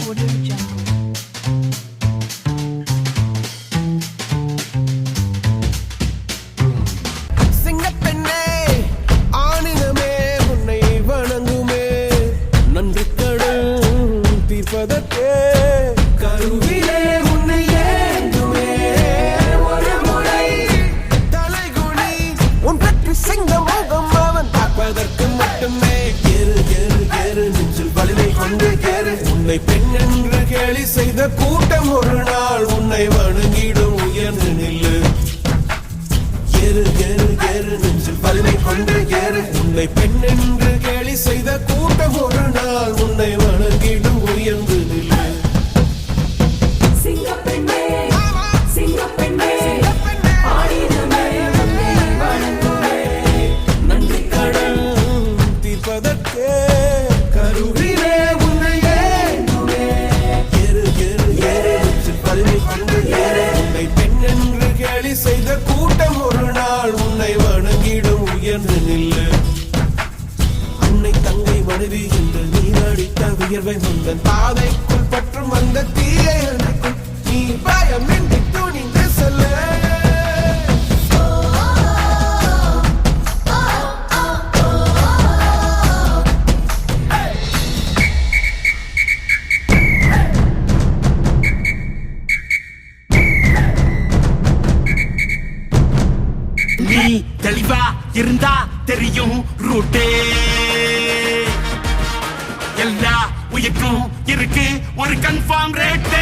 Audio Jungle. சிங்கப்பெண்ணே ஆணினமே உன்னை வணங்குமே நன்றி கடன் தீர்ப்பதற்கே கருவிலே உன்னை ஏந்துமே ஒரு முறை தலைகுனி உன் பற்றி சிங்க முகம் அவன் பார்ப்பதற்கு மட்டுமே ஏறு ஏறு ஏறு நெஞ்சில் வலிமை கொண்டு ஏறு உன்னை பெண் என்று கேலி செய்த கூட்டம் ஒரு நாள் உன்னை வணங்கிடும் உயர்ந்து நில்லு ஏறு ஏறு ஏறு நெஞ்சில் வலிமை கொண்டு ஏறு உன்னை பெண் என்று கேலி செய்த கூட்டம் ஒரு நாள் உன்னை வணங்கிடும் உயர்ந்து நில்லு சிங்கப்பெண்ணே சிங்கப்பெண்ணே ஆடினமே உன்னை வணங்குமே நன்றி கடன் தீர்ப்பதற்கே கருவிலே உன்னை ஏந்துமே ஏறு ஏறு ஏறு நெஞ்சில் வலிமை கொண்டு ஏறு உன்னை பெண் என்று கேலி செய்த கூட்டம் ஒரு நாள் உன்னை வணங்கிடும் உயர்ந்து நில்லு அன்னை தங்கை மனைவி என்று நீரடித்த வியர்வை முந்தன் பாதைக்குள் பற்றும் அந்த தீயை அணைக்கும் நீ பயமின்றி துணிந்து செல்ல நீ தெளிவா இருந்தா தெரியும் ரூட்டே எல்லா உயிர்க்கும் இருக்கு ஒரு கன்ஃபார்ம் ரேட்டே